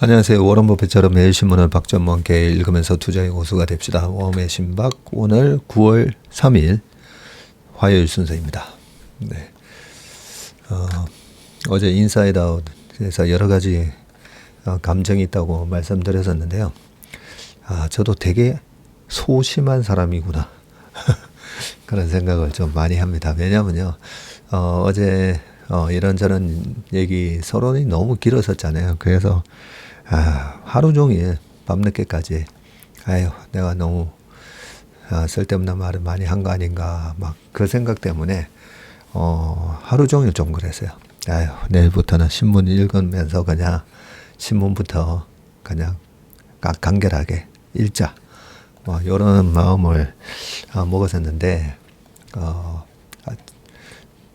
안녕하세요. 워런 버핏처럼 매일 신문을 박전무 함께 읽으면서 투자의 고수가 됩시다. 웜의 신박 오늘 9월 3일 화요일 순서입니다. 네. 어제 인사이드 아웃에서 여러 가지 감정이 있다고 말씀드렸었는데요. 저도 되게 소심한 사람이구나 그런 생각을 좀 많이 합니다. 왜냐면요, 어제 이런저런 얘기 서론이 너무 길었었잖아요. 그래서 하루 종일 밤늦게까지 내가 너무 쓸데없는 말을 많이 한 거 아닌가 막 그 생각 때문에 하루 종일 좀 그랬어요. 내일부터는 신문 읽으면서 그냥 신문부터 그냥 간결하게 읽자, 뭐 이런 마음을 먹었었는데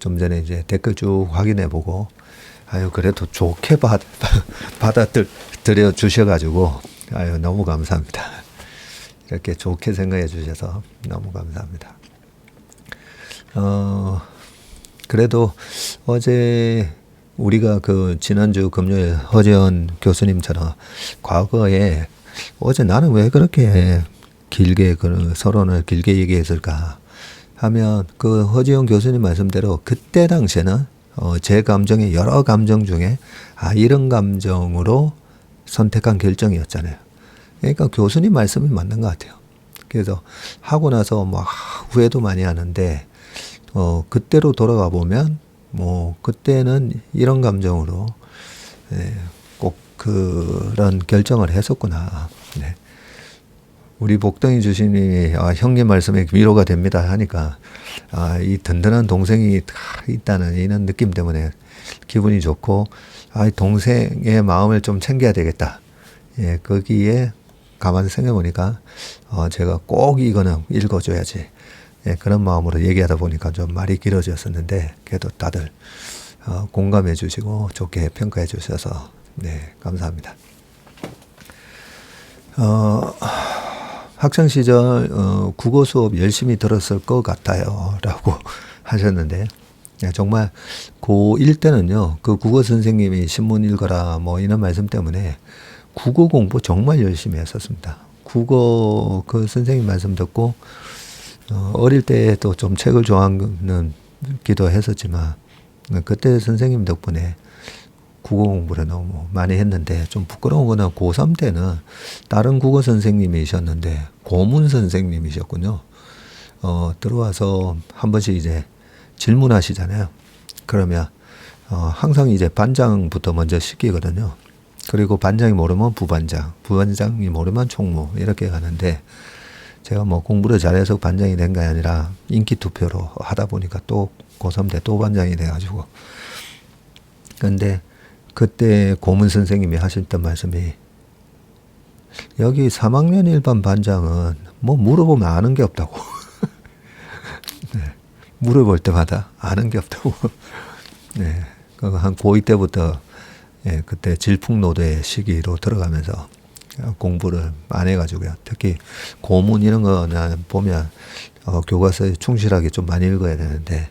좀 전에 이제 댓글 쭉 확인해 보고 그래도 좋게 받아들여 주셔가지고 너무 감사합니다. 이렇게 좋게 생각해 주셔서 너무 감사합니다. 그래도 어제 우리가 그 지난주 금요일 허재현 교수님처럼 과거에 어제 나는 왜 그렇게 길게 그 서론을 길게 얘기했을까 하면, 그 허재현 교수님 말씀대로 그때 당시에는 제 감정의 여러 감정 중에 이런 감정으로 선택한 결정이었잖아요. 그러니까 교수님 말씀이 맞는 것 같아요. 그래서 하고 나서 뭐 후회도 많이 하는데 그때로 돌아가 보면 뭐 그때는 이런 감정으로 꼭 그런 결정을 했었구나. 네. 우리 복덩이 주신이 형님 말씀에 위로가 됩니다 하니까 이 든든한 동생이 있다는 이런 느낌 때문에 기분이 좋고, 동생의 마음을 좀 챙겨야 되겠다. 거기에 가만히 생각해 보니까 제가 꼭 이거는 읽어줘야지. 그런 마음으로 얘기하다 보니까 좀 말이 길어졌었는데, 그래도 다들 공감해 주시고 좋게 평가해 주셔서 감사합니다. 학창 시절 국어 수업 열심히 들었을 것 같아요 라고 하셨는데, 정말 고1 때는요, 그 국어 선생님이 신문 읽어라 뭐 이런 말씀 때문에 국어 공부 정말 열심히 했었습니다. 국어 그 선생님 말씀 듣고 어릴 때도 좀 책을 좋아하는 기도 했었지만, 그때 선생님 덕분에 국어 공부를 너무 많이 했는데, 좀 부끄러운 거는 고3 때는 다른 국어 선생님이셨는데 고문 선생님이셨군요. 들어와서 한 번씩 이제 질문하시잖아요. 그러면 항상 이제 반장부터 먼저 시키거든요. 그리고 반장이 모르면 부반장, 부반장이 모르면 총무 이렇게 가는데, 제가 뭐 공부를 잘해서 반장이 된 게 아니라 인기 투표로 하다 보니까 또 고3 때 또 반장이 돼가지고. 근데 그때 고문 선생님이 하셨던 말씀이, 여기 3학년 일반 반장은 뭐 물어보면 아는 게 없다고. 물어볼 때마다 아는 게 없다고. 한 고2 때부터 그때 질풍노도의 시기로 들어가면서 공부를 안 해가지고요. 특히 고문 이런 거 보면 교과서에 충실하게 좀 많이 읽어야 되는데,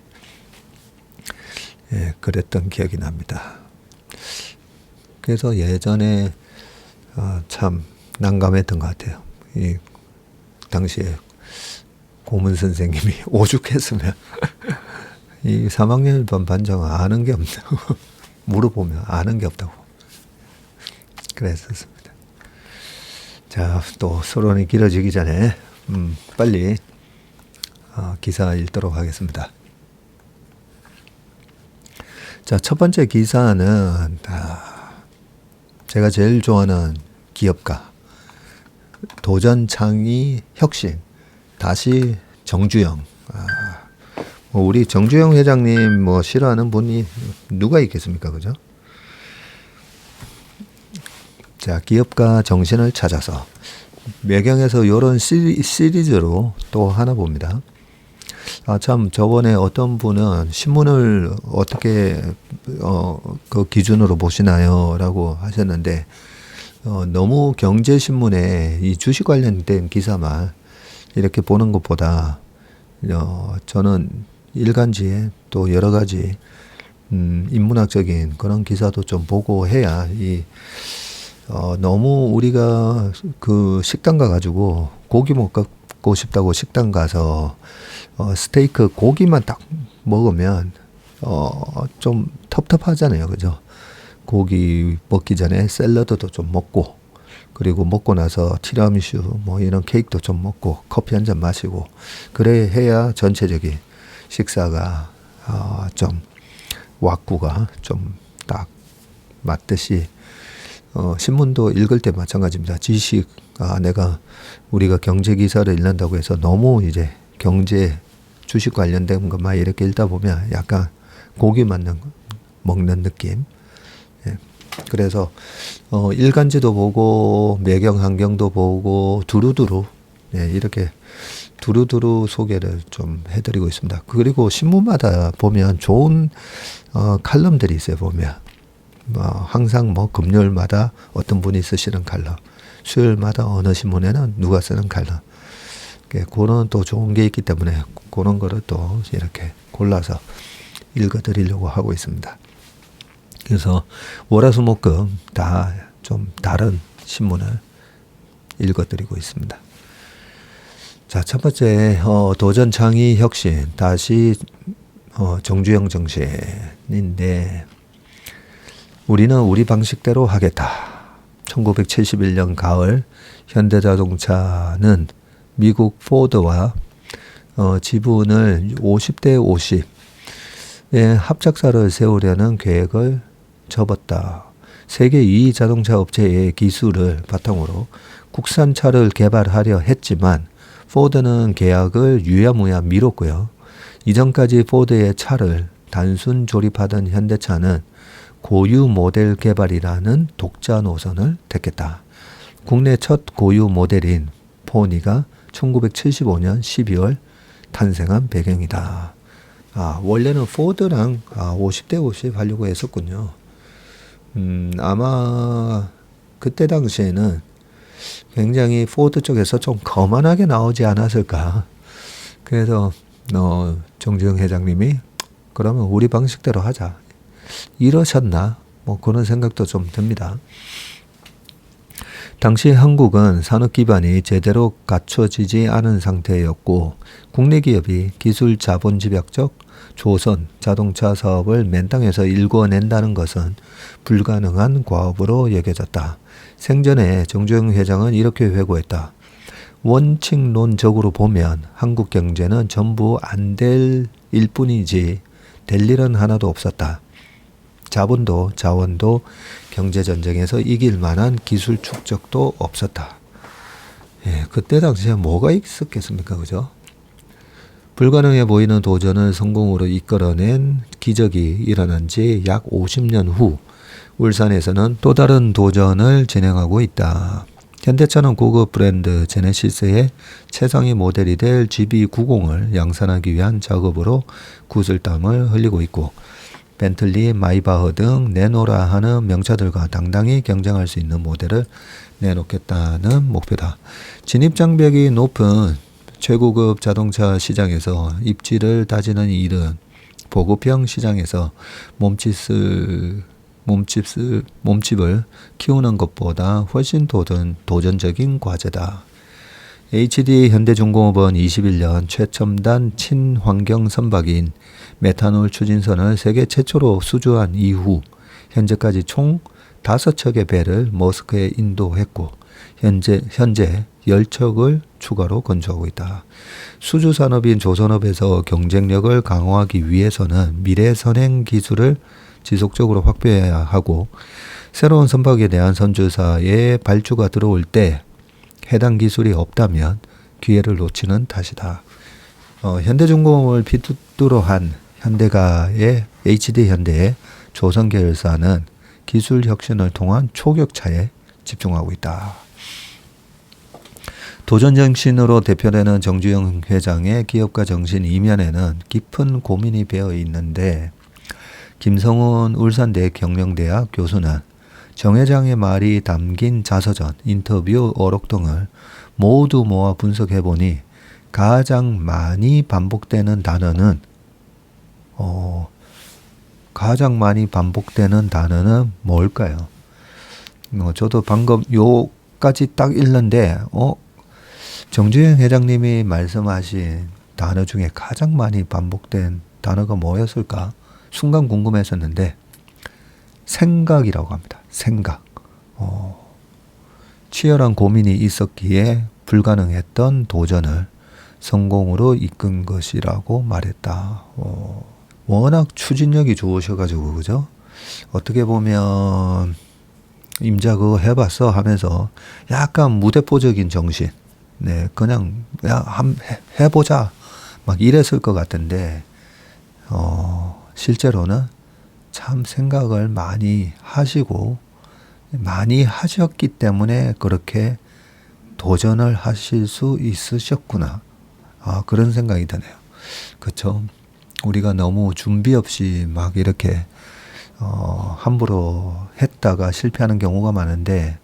그랬던 기억이 납니다. 그래서 예전에 참 난감했던 것 같아요. 이 당시에 고문 선생님이 오죽했으면 이 3학년 일반 반장은 아는 게 없다고 물어보면 아는 게 없다고 그랬었습니다. 자, 또 서론이 길어지기 전에 빨리 기사 읽도록 하겠습니다. 자, 첫 번째 기사는 제가 제일 좋아하는 기업가, 도전 창의 혁신, 다시 정주영. 우리 정주영 회장님 뭐 싫어하는 분이 누가 있겠습니까, 그죠? 자, 기업가 정신을 찾아서 매경에서 이런 시리즈로 또 하나 봅니다. 참 저번에 어떤 분은 신문을 어떻게 그 기준으로 보시나요? 라고 하셨는데, 너무 경제신문에 이 주식 관련된 기사만 이렇게 보는 것보다 저는 일간지에 또 여러 가지 인문학적인 그런 기사도 좀 보고 해야 이 너무 우리가 그 식당 가가지고 고기 먹고 싶다고 식당 가서 스테이크 고기만 딱 먹으면 좀 텁텁하잖아요, 그죠? 고기 먹기 전에 샐러드도 좀 먹고, 그리고 먹고 나서 티라미슈 뭐 이런 케이크도 좀 먹고 커피 한 잔 마시고, 그래 해야 전체적인 식사가 좀 왁구가 좀 딱 맞듯이, 신문도 읽을 때 마찬가지입니다. 지식, 우리가 경제 기사를 읽는다고 해서 너무 이제 경제 주식 관련된 것만 이렇게 읽다 보면 약간 고기 먹는 느낌. 예. 그래서 일간지도 보고 매경 환경도 보고 두루두루, 예, 이렇게 두루두루 소개를 좀 해드리고 있습니다. 그리고 신문마다 보면 좋은 칼럼들이 있어요. 보면 항상 뭐 금요일마다 어떤 분이 쓰시는 칼럼, 수요일마다 어느 신문에는 누가 쓰는 칼럼, 그런 또 좋은 게 있기 때문에 그런 거를 또 이렇게 골라서 읽어드리려고 하고 있습니다. 그래서 월화수목금 다 좀 다른 신문을 읽어드리고 있습니다. 자, 첫 번째 도전 창의 혁신, 다시 정주영 정신인데, 우리는 우리 방식대로 하겠다. 1971년 가을 현대자동차는 미국 포드와 지분을 50대 50의 합작사를 세우려는 계획을 접었다. 세계 2위 자동차 업체의 기술을 바탕으로 국산차를 개발하려 했지만 포드는 계약을 유야무야 미뤘고요. 이전까지 포드의 차를 단순 조립하던 현대차는 고유 모델 개발이라는 독자 노선을 택했다. 국내 첫 고유 모델인 포니가 1975년 12월 탄생한 배경이다. 원래는 포드랑 50대 50 하려고 했었군요. 아마 그때 당시에는 굉장히 포드 쪽에서 좀 거만하게 나오지 않았을까. 그래서 정주영 회장님이 그러면 우리 방식대로 하자, 이러셨나? 뭐 그런 생각도 좀 듭니다. 당시 한국은 산업 기반이 제대로 갖춰지지 않은 상태였고, 국내 기업이 기술 자본 집약적 조선 자동차 사업을 맨 땅에서 일궈낸다는 것은 불가능한 과업으로 여겨졌다. 생전에 정주영 회장은 이렇게 회고했다. 원칙론적으로 보면 한국 경제는 전부 안 될 일뿐이지 될 일은 하나도 없었다. 자본도 자원도 경제전쟁에서 이길 만한 기술 축적도 없었다. 예, 그때 당시에 뭐가 있었겠습니까? 그죠? 불가능해 보이는 도전을 성공으로 이끌어낸 기적이 일어난 지 약 50년 후 울산에서는 또 다른 도전을 진행하고 있다. 현대차는 고급 브랜드 제네시스의 최상위 모델이 될 GB90을 양산하기 위한 작업으로 구슬땀을 흘리고 있고, 벤틀리, 마이바흐 등 내놓으라 하는 명차들과 당당히 경쟁할 수 있는 모델을 내놓겠다는 목표다. 진입장벽이 높은 최고급 자동차 시장에서 입지를 다지는 일은 보급형 시장에서 몸집을 키우는 것보다 훨씬 도전적인 과제다. HD 현대중공업은 21년 최첨단 친환경 선박인 메탄올 추진선을 세계 최초로 수주한 이후 현재까지 총 5척의 배를 머스크에 인도했고, 현재 10척을 추가로 건조하고 있다. 수주산업인 조선업에서 경쟁력을 강화하기 위해서는 미래 선행 기술을 지속적으로 확보해야 하고, 새로운 선박에 대한 선주사의 발주가 들어올 때 해당 기술이 없다면 기회를 놓치는 탓이다. 현대중공업을 핏두로 한 현대가의 HD 현대의 조선 계열사는 기술 혁신을 통한 초격차에 집중하고 있다. 도전 정신으로 대표되는 정주영 회장의 기업가 정신 이면에는 깊은 고민이 배어 있는데, 김성훈 울산대 경영대학 교수는 정 회장의 말이 담긴 자서전, 인터뷰 어록 등을 모두 모아 분석해보니 가장 많이 반복되는 단어는 뭘까요? 저도 방금 요까지 딱 읽는데 정주영 회장님이 말씀하신 단어 중에 가장 많이 반복된 단어가 뭐였을까? 순간 궁금했었는데 생각이라고 합니다. 생각. 치열한 고민이 있었기에 불가능했던 도전을 성공으로 이끈 것이라고 말했다. 워낙 추진력이 좋으셔가지고 그죠? 어떻게 보면 임자 그거 해봤어 하면서 약간 무대포적인 정신, 네, 그냥 해보자 막 이랬을 것 같은데 실제로는 참 생각을 많이 하시고 많이 하셨기 때문에 그렇게 도전을 하실 수 있으셨구나. 그런 생각이 드네요. 그렇죠? 우리가 너무 준비 없이 막 이렇게 함부로 했다가 실패하는 경우가 많은데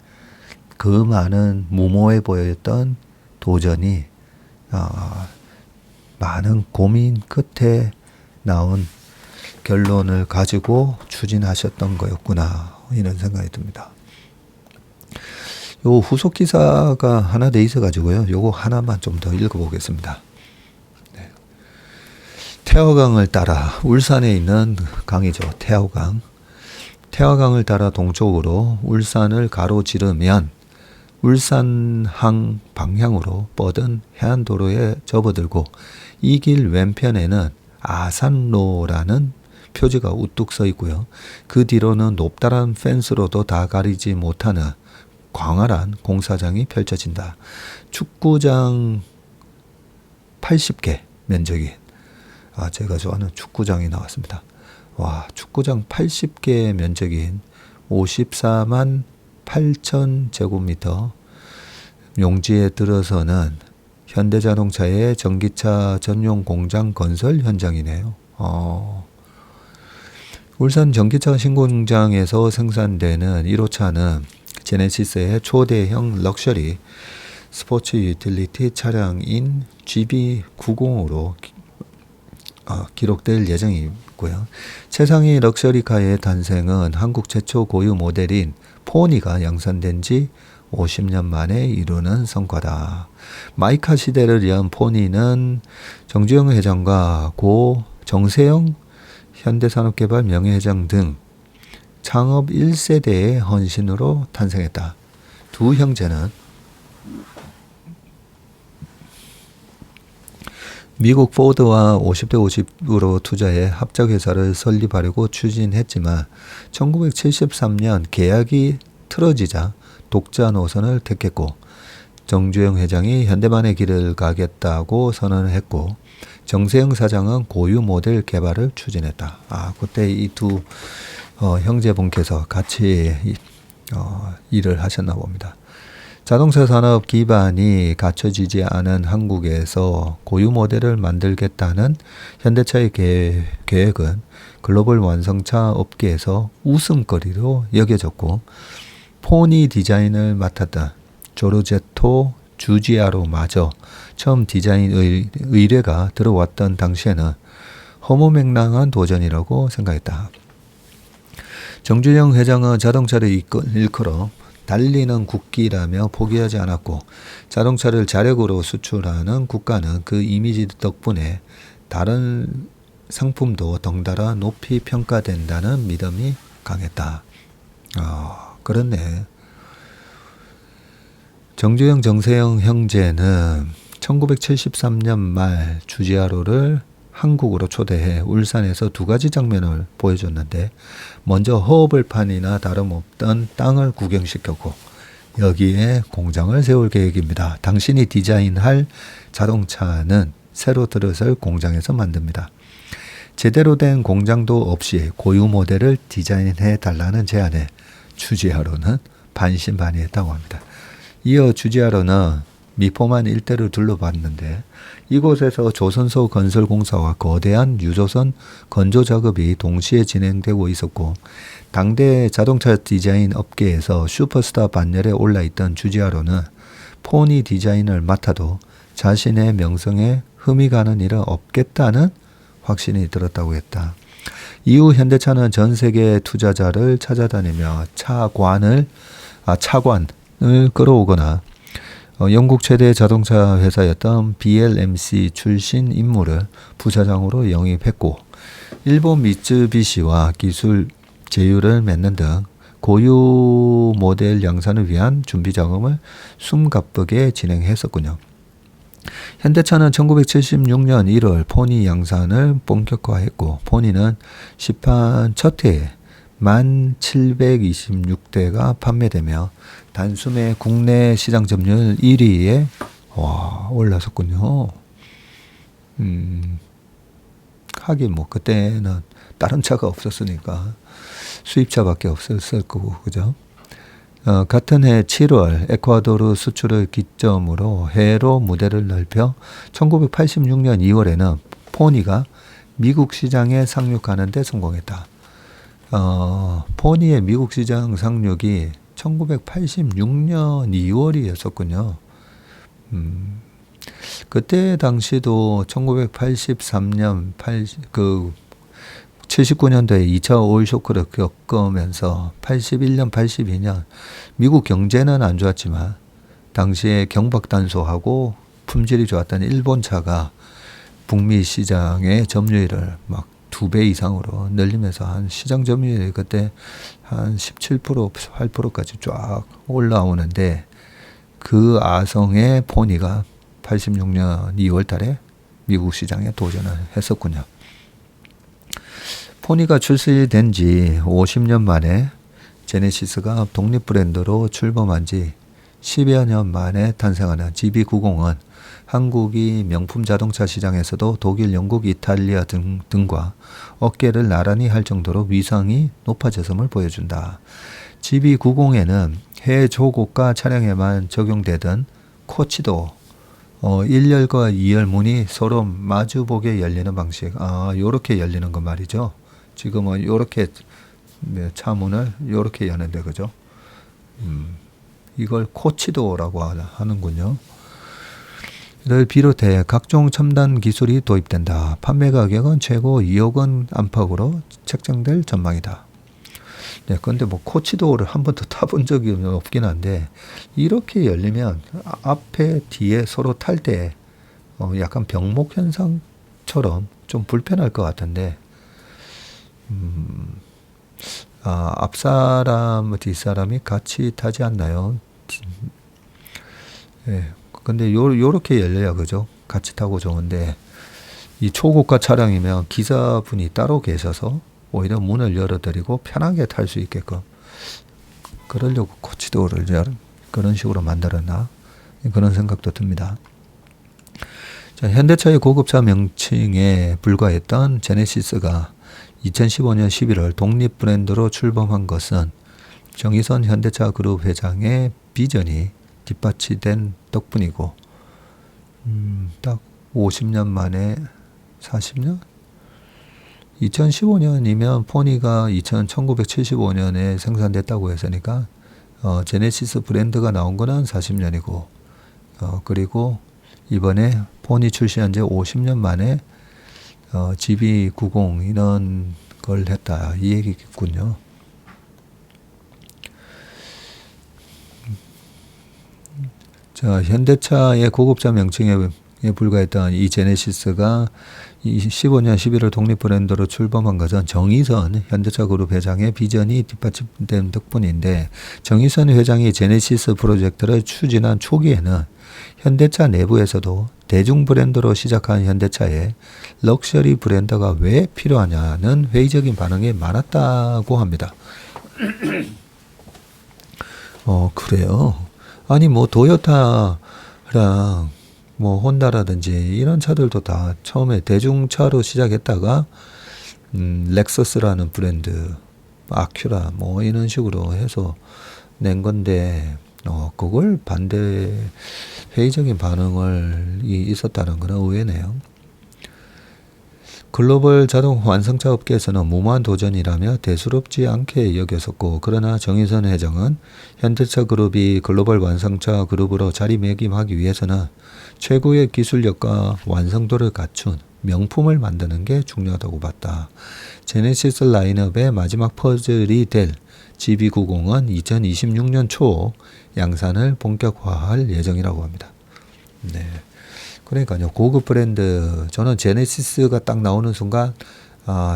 그 많은 무모해 보였던 도전이 많은 고민 끝에 나온 결론을 가지고 추진하셨던 거였구나 이런 생각이 듭니다. 요 후속 기사가 하나 돼 있어 가지고요. 요거 하나만 좀 더 읽어보겠습니다. 네. 태화강을 따라 울산에 있는 강이죠. 태화강. 태화강을 따라 동쪽으로 울산을 가로지르면 울산항 방향으로 뻗은 해안도로에 접어들고 이 길 왼편에는 아산로라는 표지가 우뚝 서 있고요. 그 뒤로는 높다란 펜스로도 다 가리지 못하는 광활한 공사장이 펼쳐진다. 축구장 80개 면적인 제가 좋아하는 축구장이 나왔습니다. 와, 축구장 80개 면적인 54만 8천 제곱미터 용지에 들어서는 현대자동차의 전기차 전용 공장 건설 현장이네요. 울산 전기차 신공장에서 생산되는 1호차는 제네시스의 초대형 럭셔리 스포츠 유틸리티 차량인 GB90으로 기록될 예정이고요. 최상위 럭셔리카의 탄생은 한국 최초 고유 모델인 포니가 양산된 지 50년 만에 이루는 성과다. 마이카 시대를 연 포니는 정주영 회장과 고 정세영 현대산업개발 명예회장 등 창업 1세대의 헌신으로 탄생했다. 두 형제는 미국 포드와 50대 50으로 투자해 합작회사를 설립하려고 추진했지만 1973년 계약이 틀어지자 독자 노선을 택했고 정주영 회장이 현대만의 길을 가겠다고 선언을 했고 정세영 사장은 고유 모델 개발을 추진했다. 그때 이 두 형제분께서 같이 일을 하셨나 봅니다. 자동차 산업 기반이 갖춰지지 않은 한국에서 고유 모델을 만들겠다는 현대차의 계획은 글로벌 완성차 업계에서 웃음거리로 여겨졌고 포니 디자인을 맡았던 조르제토 주지아로마저 처음 디자인 의뢰가 들어왔던 당시에는 허무맹랑한 도전이라고 생각했다. 정주영 회장은 자동차를 일컬어 달리는 국기라며 포기하지 않았고 자동차를 자력으로 수출하는 국가는 그 이미지 덕분에 다른 상품도 덩달아 높이 평가된다는 믿음이 강했다. 그렇네. 정주영, 정세영 형제는 1973년 말 주지아로를 한국으로 초대해 울산에서 두 가지 장면을 보여줬는데 먼저 허허벌판이나 다름없던 땅을 구경시켰고 여기에 공장을 세울 계획입니다. 당신이 디자인할 자동차는 새로 들어설 공장에서 만듭니다. 제대로 된 공장도 없이 고유 모델을 디자인해 달라는 제안에 주지아로는 반신반의했다고 합니다. 이어 주지아로는 미포만 일대를 둘러봤는데 이곳에서 조선소 건설공사와 거대한 유조선 건조 작업이 동시에 진행되고 있었고 당대 자동차 디자인 업계에서 슈퍼스타 반열에 올라있던 주지아로는 포니 디자인을 맡아도 자신의 명성에 흠이 가는 일은 없겠다는 확신이 들었다고 했다. 이후 현대차는 전 세계 투자자를 찾아다니며 차관을 차관을 끌어오거나 영국 최대 자동차 회사였던 BLMC 출신 인물을 부사장으로 영입했고 일본 미쯔비시와 기술 제휴를 맺는 등 고유 모델 양산을 위한 준비 작업을 숨가쁘게 진행했었군요. 현대차는 1976년 1월 포니 양산을 본격화했고 포니는 시판 첫 해에 1,726대가 판매되며 단숨에 국내 시장 점유율 1위에 올라섰군요. 하긴 뭐 그때는 다른 차가 없었으니까 수입차밖에 없었을 거고 그죠? 같은 해 7월 에콰도르 수출을 기점으로 해외로 무대를 넓혀 1986년 2월에는 포니가 미국 시장에 상륙하는 데 성공했다. 포니의 미국 시장 상륙이 1986년 2월이었었군요. 그때 당시도 1983년 79년도에 2차 오일 쇼크를 겪으면서 81년, 82년 미국 경제는 안 좋았지만 당시에 경박단소하고 품질이 좋았던 일본 차가 북미 시장의 점유율을 막 2배 이상으로 늘리면서 한 시장 점유율이 그때 한 17%, 18%까지 쫙 올라오는데 그 아성의 포니가 86년 2월 달에 미국 시장에 도전을 했었군요. 포니가 출시된 지 50년 만에 제네시스가 독립 브랜드로 출범한 지 10여 년 만에 탄생하는 GB90은 한국이 명품 자동차 시장에서도 독일, 영국, 이탈리아 등과 어깨를 나란히 할 정도로 위상이 높아졌음을 보여준다. GB90에는 해외 초고가 차량에만 적용되던 코치도 1열과 2열 문이 서로 마주보게 열리는 방식. 요렇게 열리는 거 말이죠. 지금은 요렇게 차 문을 요렇게 여는데 그죠? 이걸 코치도라고 하는군요. 를 비롯해 각종 첨단 기술이 도입된다. 판매 가격은 최고 2억 원 안팎으로 책정될 전망이다. 네, 근데 뭐 코치도를 한 번도 타본 적이 없긴 한데 이렇게 열리면 앞에 뒤에 서로 탈 때 약간 병목 현상처럼 좀 불편할 것 같은데 앞사람 뒷사람이 같이 타지 않나요? 네, 근데 요렇게 열려야 그죠? 같이 타고 좋은데 이 초고가 차량이면 기사분이 따로 계셔서 오히려 문을 열어드리고 편하게 탈 수 있게끔 그러려고 코치도어를 그런 식으로 만들었나 그런 생각도 듭니다. 자, 현대차의 고급차 명칭에 불과했던 제네시스가 2015년 11월 독립 브랜드로 출범한 것은 정의선 현대차 그룹 회장의 비전이 뒷받침된 덕분이고 딱 50년 만에 40년? 2015년이면 포니가 1975년에 생산됐다고 했으니까 제네시스 브랜드가 나온 거는 40년이고 그리고 이번에 포니 출시한 지 50년 만에 GB90 이런 걸 했다 이 얘기겠군요. 자, 현대차의 고급차 명칭에 불과했던 이 제네시스가 15년 11월 독립 브랜드로 출범한 것은 정의선 현대차 그룹 회장의 비전이 뒷받침된 덕분인데 정의선 회장이 제네시스 프로젝트를 추진한 초기에는 현대차 내부에서도 대중 브랜드로 시작한 현대차에 럭셔리 브랜드가 왜 필요하냐는 회의적인 반응이 많았다고 합니다. 그래요. 아니 뭐 도요타랑 뭐 혼다라든지 이런 차들도 다 처음에 대중차로 시작했다가 렉서스라는 브랜드, 아큐라 뭐 이런 식으로 해서 낸 건데 그걸 반대 회의적인 반응을 있었다는 건 의외네요. 글로벌 자동 완성차 업계에서는 무모한 도전이라며 대수롭지 않게 여겼었고, 그러나 정의선 회장은 현대차 그룹이 글로벌 완성차 그룹으로 자리매김하기 위해서는 최고의 기술력과 완성도를 갖춘 명품을 만드는 게 중요하다고 봤다. 제네시스 라인업의 마지막 퍼즐이 될 GB90은 2026년 초 양산을 본격화할 예정이라고 합니다. 네. 그러니까요, 고급 브랜드, 저는 제네시스가 딱 나오는 순간,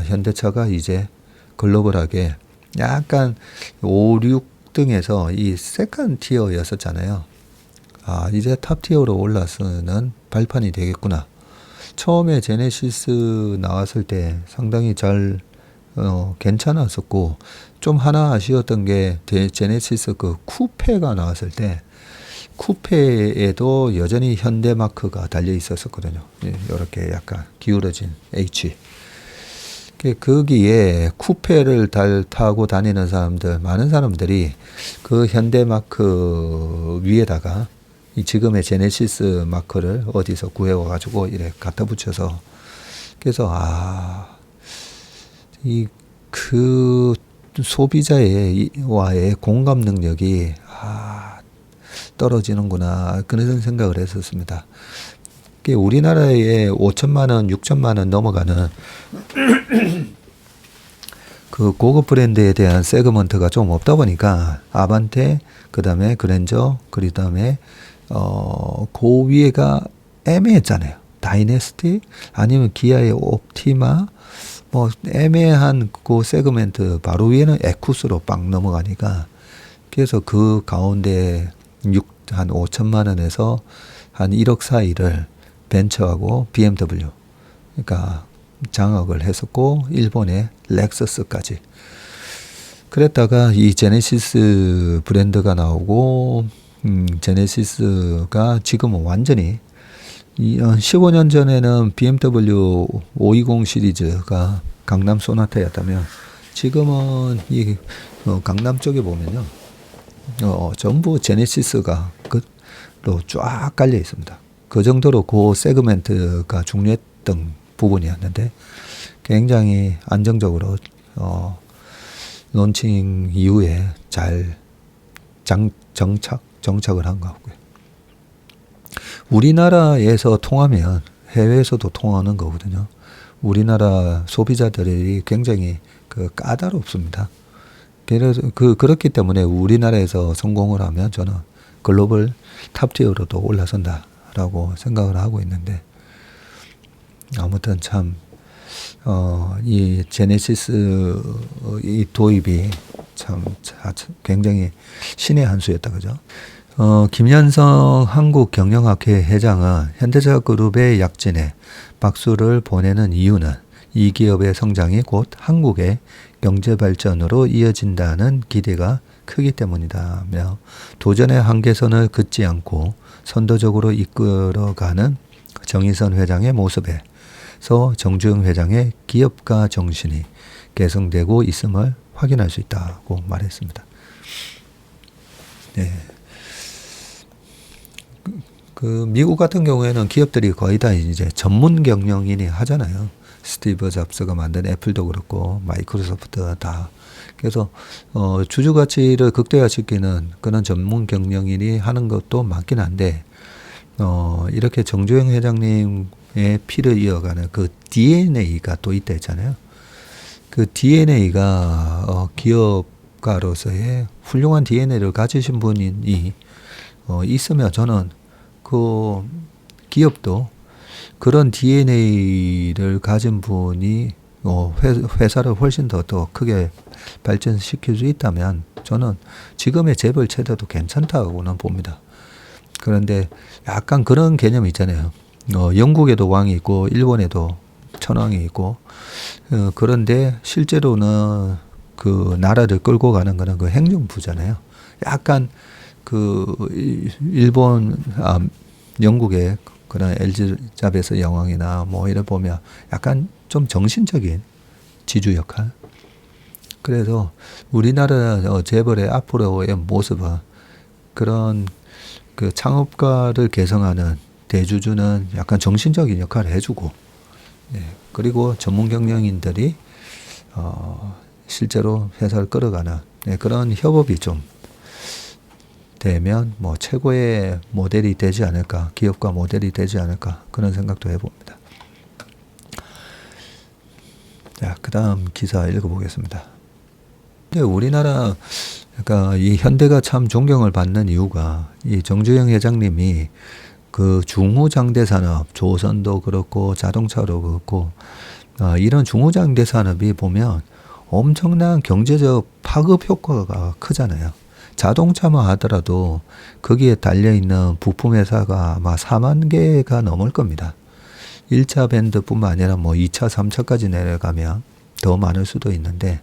현대차가 이제 글로벌하게 약간 5, 6등에서 이 세컨 티어였었잖아요. 이제 탑 티어로 올라서는 발판이 되겠구나. 처음에 제네시스 나왔을 때 상당히 괜찮았었고, 좀 하나 아쉬웠던 게 제네시스 그 쿠페가 나왔을 때 쿠페에도 여전히 현대 마크가 달려 있었거든요. 이렇게 약간 기울어진 H. 거기에 쿠페를 타고 다니는 사람들, 많은 사람들이 그 현대 마크 위에다가 이 지금의 제네시스 마크를 어디서 구해와가지고 이렇게 갖다 붙여서, 그래서 그 소비자와의 공감 능력이 떨어지는구나, 그런 생각을 했었습니다. 우리나라에 5천만 원, 6천만 원 넘어가는 그 고급 브랜드에 대한 세그먼트가 좀 없다 보니까 아반떼, 그 다음에 그랜저, 그 다음에 그 위에가 애매했잖아요. 다이내스티 아니면 기아의 옵티마, 뭐 애매한 그 세그멘트 바로 위에는 에쿠스로 빵 넘어가니까, 그래서 그 가운데 한 5천만 원에서 한 1억 사이를 벤처하고 BMW, 그러니까 장악을 했었고, 일본의 렉서스까지. 그랬다가 이 제네시스 브랜드가 나오고, 제네시스가 지금은 완전히 15년 전에는 BMW 520 시리즈가 강남 소나타였다면, 지금은 이 강남 쪽에 보면요, 전부 제네시스가 쫙 깔려 있습니다. 그 정도로 그 세그멘트가 중요했던 부분이었는데, 굉장히 안정적으로 론칭 이후에 잘 정착을 한 것 같고요. 우리나라에서 통하면 해외에서도 통하는 거거든요. 우리나라 소비자들이 굉장히 까다롭습니다. 그래서 그렇기 때문에 우리나라에서 성공을 하면 저는 글로벌 탑티어로도 올라선다라고 생각을 하고 있는데, 아무튼 참 이 제네시스 이 도입이 참 굉장히 신의 한 수였다, 그죠? 김현성 한국경영학회 회장은 현대차 그룹의 약진에 박수를 보내는 이유는 이 기업의 성장이 곧 한국의 경제 발전으로 이어진다는 기대가 크기 때문이다며, 도전의 한계선을 긋지 않고 선도적으로 이끌어가는 정의선 회장의 모습에서 정주영 회장의 기업가 정신이 계승되고 있음을 확인할 수 있다고 말했습니다. 네. 미국 같은 경우에는 기업들이 거의 다 이제 전문 경영인이 하잖아요. 스티브 잡스가 만든 애플도 그렇고 마이크로소프트 다. 그래서 주주 가치를 극대화시키는 그런 전문 경영인이 하는 것도 맞긴 한데, 이렇게 정주영 회장님의 피를 이어가는 그 DNA가 또 있다 했잖아요. 그 DNA가 기업가로서의 훌륭한 DNA를 가지신 분이 있으면, 저는 그 기업도 그런 DNA를 가진 분이 회사를 훨씬 더 크게 발전시킬 수 있다면, 저는 지금의 재벌 체제도 괜찮다고는 봅니다. 그런데 약간 그런 개념이 있잖아요. 영국에도 왕이 있고 일본에도 천왕이 있고, 그런데 실제로는 그 나라를 끌고 가는 거는 그 행정부잖아요. 약간 일본, 영국의 그런 엘리자베스 여왕이나 뭐 이래 보면 약간 좀 정신적인 지주 역할. 그래서 우리나라 재벌의 앞으로의 모습은 그런 창업가를 개성하는 대주주는 약간 정신적인 역할을 해주고, 그리고 전문 경영인들이 실제로 회사를 끌어가는 그런 협업이 좀 되면 뭐 최고의 모델이 되지 않을까, 기업가 모델이 되지 않을까, 그런 생각도 해봅니다. 자, 그 다음 기사 읽어보겠습니다. 우리나라, 그러니까 이 현대가 참 존경을 받는 이유가 이 정주영 회장님이 그 중후장대 산업, 조선도 그렇고 자동차도 그렇고 이런 중후장대 산업이 보면 엄청난 경제적 파급 효과가 크잖아요. 자동차만 하더라도 거기에 달려있는 부품 회사가 아마 4만 개가 넘을 겁니다. 1차 밴드뿐만 아니라 뭐 2차, 3차까지 내려가면 더 많을 수도 있는데,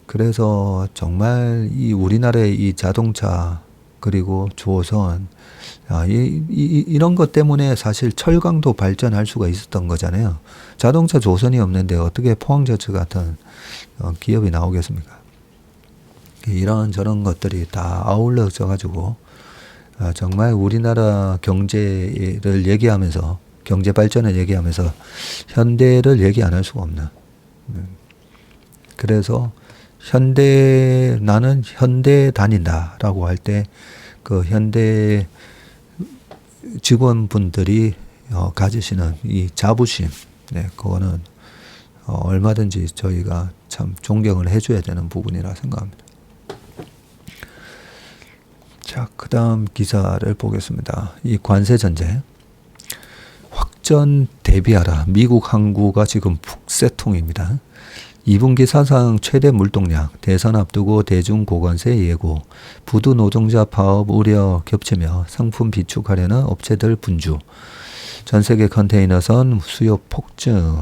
그래서 정말 이 우리나라의 이 자동차 그리고 조선 이런 것 때문에 사실 철강도 발전할 수가 있었던 거잖아요. 자동차 조선이 없는데 어떻게 포항저축 같은 기업이 나오겠습니까? 이런 저런 것들이 다 아울러져 가지고 정말 우리나라 경제를 얘기하면서, 경제 발전을 얘기하면서 현대를 얘기 안 할 수가 없는. 그래서 나는 현대 다닌다라고 할 때 그 현대 직원분들이 가지시는 이 자부심, 그거는 얼마든지 저희가 참 존경을 해줘야 되는 부분이라 생각합니다. 자, 그 다음 기사를 보겠습니다. 이 관세 전쟁. 확전 대비하라. 미국 항구가 지금 북새통입니다. 2분기 사상 최대 물동량, 대선 앞두고 대중 고관세 예고, 부두 노동자 파업 우려 겹치며 상품 비축하려는 업체들 분주, 전세계 컨테이너선 수요 폭증.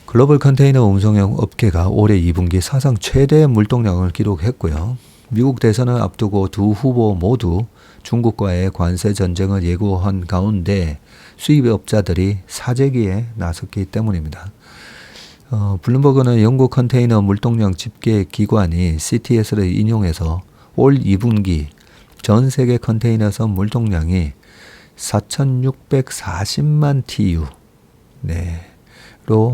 글로벌 컨테이너 운송형 업계가 올해 2분기 사상 최대 물동량을 기록했고요. 미국 대선을 앞두고 두 후보 모두 중국과의 관세 전쟁을 예고한 가운데 수입업자들이 사재기에 나섰기 때문입니다. 블룸버그는 영국 컨테이너 물동량 집계 기관이 CTS를 인용해서 올 2분기 전 세계 컨테이너선 물동량이 4,640만 TU로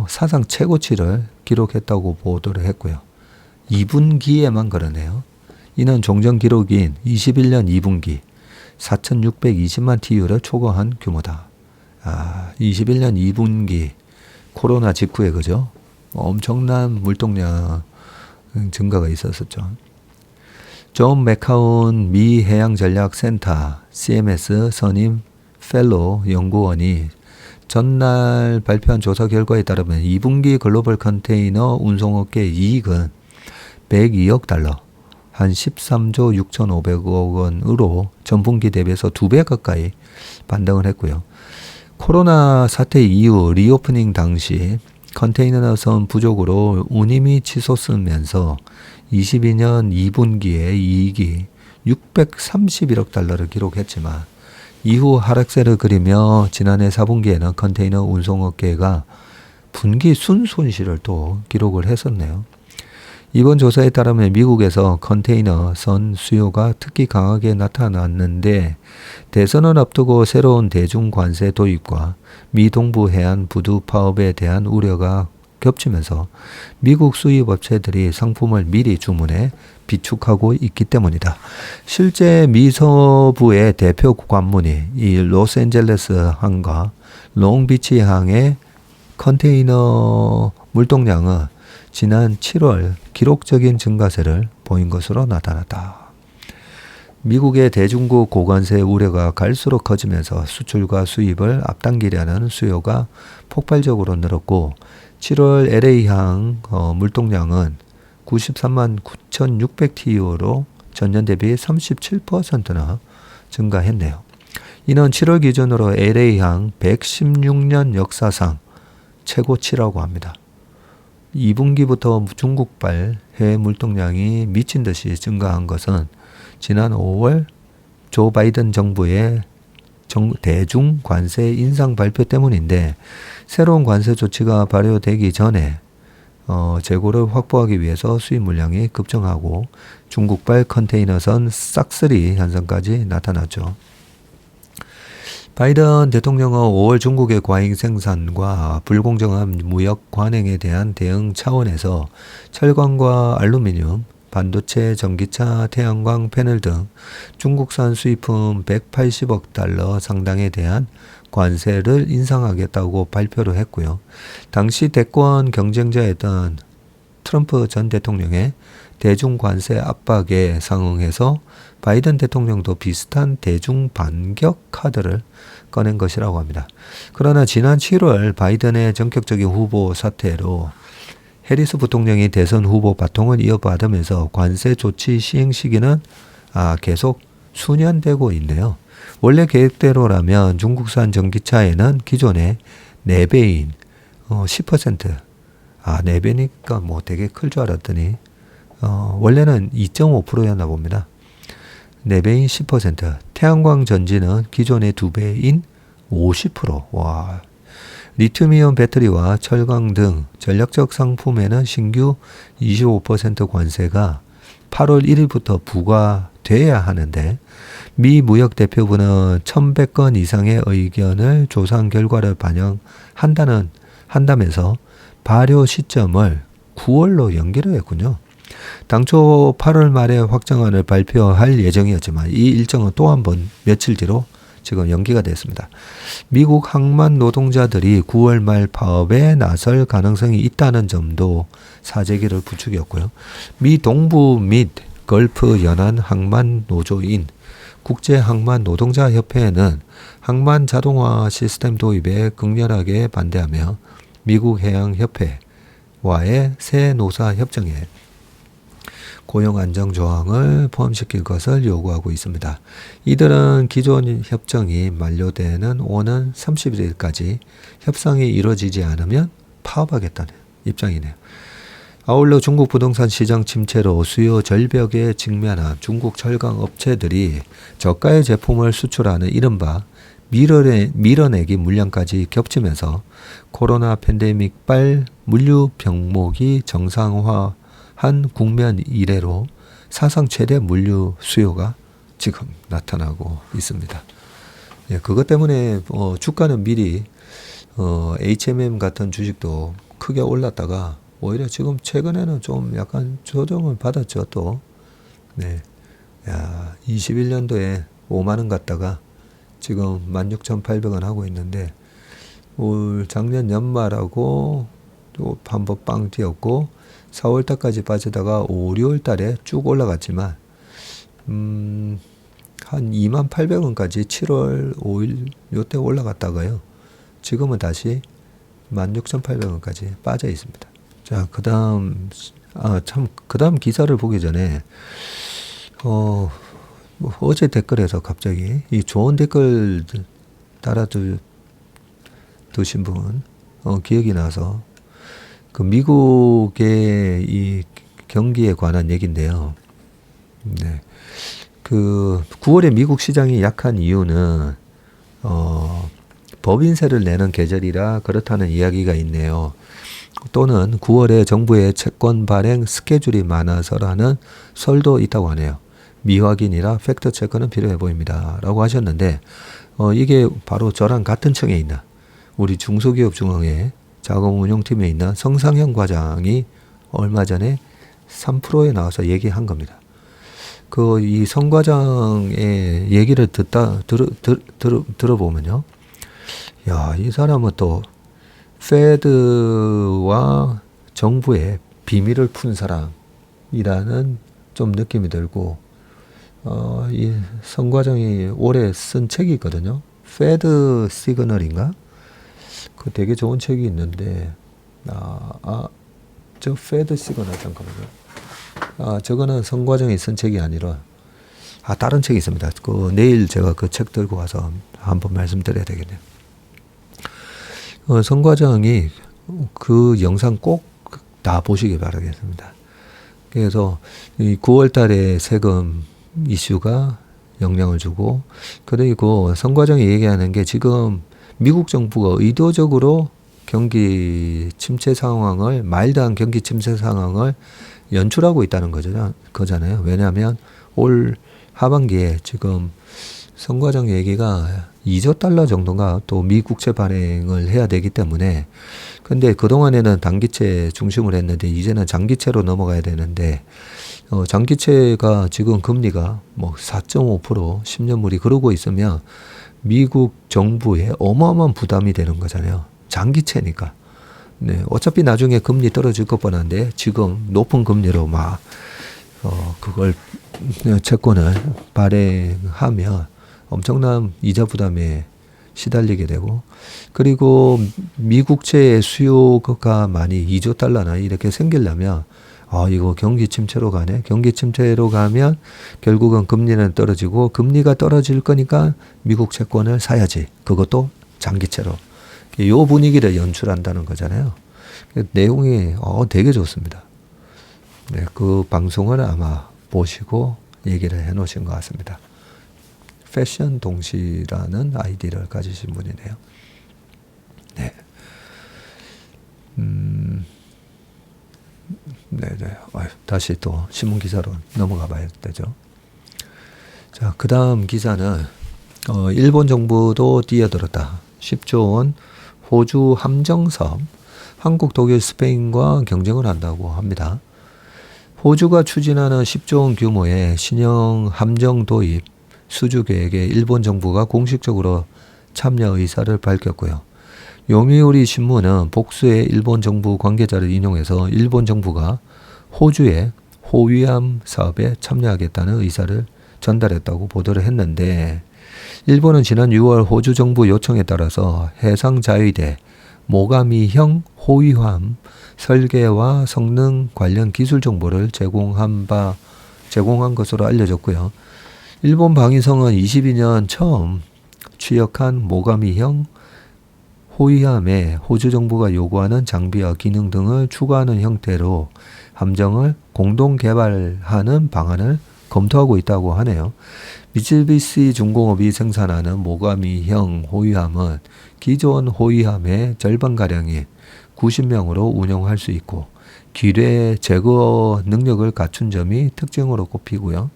사상 최고치를 기록했다고 보도를 했고요. 2분기에만 그러네요. 이는 종전 기록인 21년 2분기 4,620만 TU를 초과한 규모다. 21년 2분기 코로나 직후에 그죠? 엄청난 물동량 증가가 있었었죠. 존 맥카운 미 해양전략센터 CMS 선임 펠로 연구원이 전날 발표한 조사 결과에 따르면 2분기 글로벌 컨테이너 운송업계 이익은 102억 달러, 한 13조 6,500억 원으로 전분기 대비해서 2배 가까이 반등을 했고요. 코로나 사태 이후 리오프닝 당시 컨테이너선 부족으로 운임이 치솟으면서 22년 2분기에 이익이 631억 달러를 기록했지만 이후 하락세를 그리며 지난해 4분기에는 컨테이너 운송업계가 분기 순손실을 또 기록을 했었네요. 이번 조사에 따르면 미국에서 컨테이너 선 수요가 특히 강하게 나타났는데 대선을 앞두고 새로운 대중 관세 도입과 미 동부 해안 부두 파업에 대한 우려가 겹치면서 미국 수입 업체들이 상품을 미리 주문해 비축하고 있기 때문이다. 실제 미 서부의 대표 관문이 이 로스앤젤레스 항과 롱비치 항의 컨테이너 물동량은 지난 7월 기록적인 증가세를 보인 것으로 나타났다. 미국의 대중국 고관세 우려가 갈수록 커지면서 수출과 수입을 앞당기려는 수요가 폭발적으로 늘었고 7월 LA항 물동량은 93만 9,600TU로 전년 대비 37%나 증가했네요. 이는 7월 기준으로 LA항 116년 역사상 최고치라고 합니다. 2분기부터 중국발 해외 물동량이 미친 듯이 증가한 것은 지난 5월 조 바이든 정부의 대중 관세 인상 발표 때문인데 새로운 관세 조치가 발효되기 전에 재고를 확보하기 위해서 수입 물량이 급증하고 중국발 컨테이너선 싹쓸이 현상까지 나타났죠. 바이든 대통령은 5월 중국의 과잉 생산과 불공정한 무역 관행에 대한 대응 차원에서 철강과 알루미늄, 반도체, 전기차, 태양광 패널 등 중국산 수입품 180억 달러 상당에 대한 관세를 인상하겠다고 발표를 했고요. 당시 대권 경쟁자였던 트럼프 전 대통령의 대중 관세 압박에 상응해서 바이든 대통령도 비슷한 대중 반격 카드를 꺼낸 것이라고 합니다. 그러나 지난 7월 바이든의 전격적인 후보 사퇴로 해리스 부통령이 대선 후보 바통을 이어받으면서 관세 조치 시행 시기는 계속 수년되고 있네요. 원래 계획대로라면 중국산 전기차에는 기존의 4배인 10%, 4배니까 뭐 되게 클 줄 알았더니 원래는 2.5%였나 봅니다. 4배인 10%, 태양광 전지는 기존의 2배인 50%. 와. 리튬이온 배터리와 철강 등 전략적 상품에는 신규 25% 관세가 8월 1일부터 부과돼야 하는데 미 무역대표부는 1,100건 이상의 의견을 조사한 결과를 반영한다면서 발효 시점을 9월로 연기를 했군요. 당초 8월 말에 확정안을 발표할 예정이었지만 이 일정은 또 한 번 며칠 뒤로 지금 연기가 됐습니다. 미국 항만 노동자들이 9월 말 파업에 나설 가능성이 있다는 점도 사재기를 부추겼고요. 미 동부 및 걸프 연안 항만 노조인 국제항만노동자협회는 항만 자동화 시스템 도입에 극렬하게 반대하며 미국 해양협회와의 새 노사 협정에 고용 안정 조항을 포함시킬 것을 요구하고 있습니다. 이들은 기존 협정이 만료되는 오는 31일까지 협상이 이루어지지 않으면 파업하겠다는 입장이네요. 아울러 중국 부동산 시장 침체로 수요 절벽에 직면한 중국 철강 업체들이 저가의 제품을 수출하는 이른바 밀어내기 물량까지 겹치면서 코로나 팬데믹발 물류 병목이 정상화한 국면 이래로 사상 최대 물류 수요가 지금 나타나고 있습니다. 예, 그것 때문에 주가는 미리 HMM 같은 주식도 크게 올랐다가 오히려 지금 최근에는 좀 약간 조정을 받았죠. 또 네, 21년도에 5만 원 갔다가 지금 16,800원 하고 있는데 올 작년 연말하고 또 한번 빵 뛰었고 4월달까지 빠지다가 5, 6월달에 쭉 올라갔지만 한 28,000원까지 7월 5일 요때 올라갔다가요. 지금은 다시 16,800원까지 빠져 있습니다. 자, 그 다음 기사를 보기 전에 어제 댓글에서 갑자기 이 좋은 댓글 달아두신 분 기억이 나서 그 미국의 이 경기에 관한 얘기인데요. 네. 그 9월에 미국 시장이 약한 이유는 법인세를 내는 계절이라 그렇다는 이야기가 있네요. 또는 9월에 정부의 채권 발행 스케줄이 많아서라는 설도 있다고 하네요. 미확인이라 팩트 체크는 필요해 보입니다. 라고 하셨는데 이게 바로 저랑 같은 청에 있는 우리 중소기업중앙회 자금운용팀에 있는 성상현 과장이 얼마 전에 3프로에 나와서 얘기한 겁니다. 이 성 과장의 얘기를 들어보면요. 야, 이 사람은 또 페드와 정부의 비밀을 푼 사람이라는 좀 느낌이 들고, 이 성 과장이 올해 쓴 책이 있거든요. 페드 시그널인가? 그 되게 좋은 책이 있는데, 저 페드 시그널 잠깐만요. 저거는 성 과장이 쓴 책이 아니라, 다른 책이 있습니다. 내일 제가 그 책 들고 와서 한번 말씀드려야 되겠네요. 성 과장이 그 영상 꼭 다 보시기 바라겠습니다. 그래서 이 9월 달에 세금 이슈가 영향을 주고, 그리고 성 과장이 얘기하는 게 지금 미국 정부가 의도적으로 경기 침체 상황을, 마일드한 경기 침체 상황을 연출하고 있다는 거잖아요. 왜냐하면 올 하반기에 지금 성 과장 얘기가 2조 달러 정도가 또 미국채 발행을 해야 되기 때문에 근데 그동안에는 단기채 중심을 했는데 이제는 장기채로 넘어가야 되는데 장기채가 지금 금리가 뭐 4.5% 10년물이 그러고 있으면 미국 정부에 어마어마한 부담이 되는 거잖아요. 장기채니까. 네, 어차피 나중에 금리 떨어질 것 뻔한데 지금 높은 금리로 막 그걸 채권을 발행하면 엄청난 이자 부담에 시달리게 되고 그리고 미국채의 수요가 많이 2조 달러나 이렇게 생기려면 이거 경기 침체로 가네. 경기 침체로 가면 결국은 금리는 떨어지고 금리가 떨어질 거니까 미국 채권을 사야지. 그것도 장기채로. 요 분위기를 연출한다는 거잖아요. 내용이 되게 좋습니다. 네, 그 방송을 아마 보시고 얘기를 해 놓으신 것 같습니다. 패션 동시라는 아이디를 가지신 분이네요. 네. 네네. 다시 또 신문 기사로 넘어가 봐야 되죠. 자, 그 다음 기사는 일본 정부도 뛰어들었다. 10조 원 호주 함정 사업. 한국, 독일, 스페인과 경쟁을 한다고 합니다. 호주가 추진하는 10조 원 규모의 신형 함정 도입 수주 계획에 일본 정부가 공식적으로 참여 의사를 밝혔고요. 요미우리 신문은 복수의 일본 정부 관계자를 인용해서 일본 정부가 호주의 호위함 사업에 참여하겠다는 의사를 전달했다고 보도를 했는데 일본은 지난 6월 호주 정부 요청에 따라서 해상자위대 모가미형 호위함 설계와 성능 관련 기술 정보를 제공한 것으로 알려졌고요. 일본 방위성은 22년 처음 취역한 모가미형 호위함에 호주 정부가 요구하는 장비와 기능 등을 추가하는 형태로 함정을 공동 개발하는 방안을 검토하고 있다고 하네요. 미쓰비시 중공업이 생산하는 모가미형 호위함은 기존 호위함의 절반가량인 90명으로 운영할 수 있고 기뢰 제거 능력을 갖춘 점이 특징으로 꼽히고요.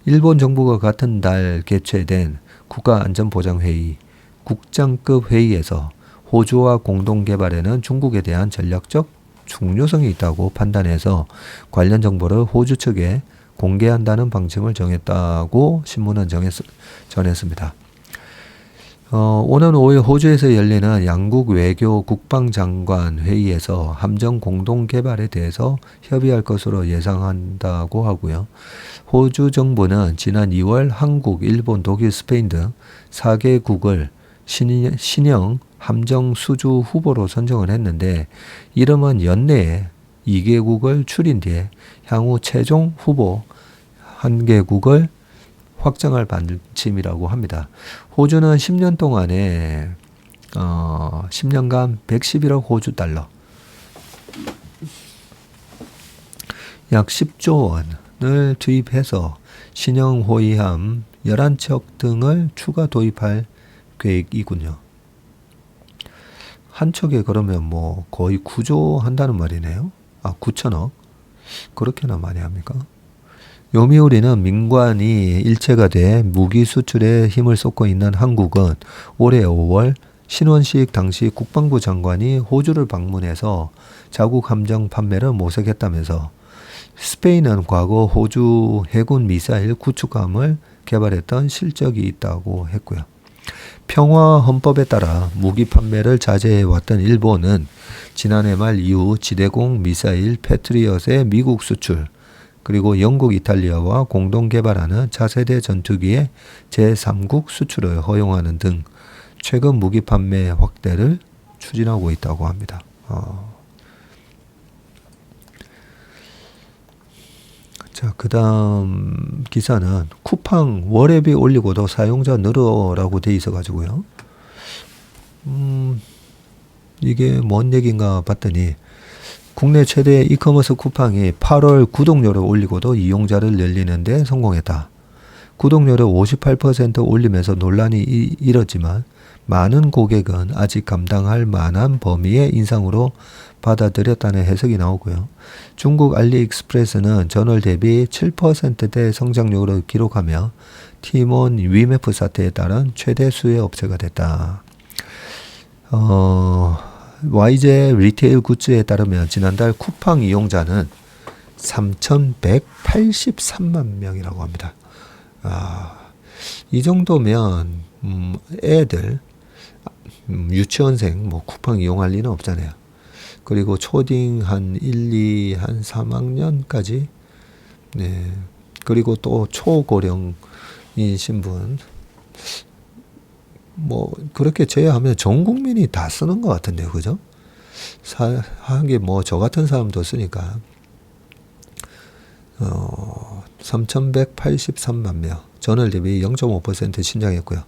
일본 정부가 같은 달 개최된 국가안전보장회의 국장급 회의에서 호주와 공동 개발에는 중국에 대한 전략적 중요성이 있다고 판단해서 관련 정보를 호주 측에 공개한다는 방침을 정했다고 신문은 전했습니다. 오는 5일 호주에서 열리는 양국 외교 국방장관 회의에서 함정 공동 개발에 대해서 협의할 것으로 예상한다고 하고요. 호주 정부는 지난 2월 한국, 일본, 독일, 스페인 등 4개국을 신형 함정 수주 후보로 선정을 했는데 이름은 연내에 2개국을 추린 뒤에 향후 최종 후보 1개국을 확정할 방침이라고 합니다. 호주는 10년 동안에 10년간 111억 호주 달러 약 10조 원을 투입해서 신형 호위함 11척 등을 추가 도입할 계획이군요. 한 척에 그러면 뭐 거의 9조 한다는 말이네요. 9천억. 그렇게나 많이 합니까? 요미우리는 민관이 일체가 돼 무기 수출에 힘을 쏟고 있는 한국은 올해 5월 신원식 당시 국방부 장관이 호주를 방문해서 자국 함정 판매를 모색했다면서 스페인은 과거 호주 해군 미사일 구축함을 개발했던 실적이 있다고 했고요. 평화 헌법에 따라 무기 판매를 자제해왔던 일본은 지난해 말 이후 지대공 미사일 패트리엇의 미국 수출 그리고 영국, 이탈리아와 공동 개발하는 차세대 전투기의 제3국 수출을 허용하는 등 최근 무기 판매 확대를 추진하고 있다고 합니다. 자, 그 다음 기사는 쿠팡 월회비 올리고도 사용자 늘어라고 돼 있어 가지고요. 이게 뭔 얘기인가 봤더니 국내 최대 이커머스 쿠팡이 8월 구독료를 올리고도 이용자를 늘리는데 성공했다. 구독료를 58% 올리면서 논란이 일었지만 많은 고객은 아직 감당할 만한 범위의 인상으로 받아들였다는 해석이 나오고요. 중국 알리익스프레스는 전월 대비 7%대 성장률을 기록하며 팀원 위메프 사태에 따른 최대 수혜 업체가 됐다. YJ 리테일 굿즈에 따르면 지난달 쿠팡 이용자는 3,183만 명이라고 합니다. 이 정도면 애들 유치원생 뭐 쿠팡 이용할 리는 없잖아요. 그리고 초딩 한 1, 2, 한 3학년까지 네. 그리고 또 초고령이신 분 뭐 그렇게 제외하면 전 국민이 다 쓰는 것 같은데요. 그죠? 하긴 뭐 저 같은 사람도 쓰니까 3,183만 명, 전월 대비 0.5% 신장했고요.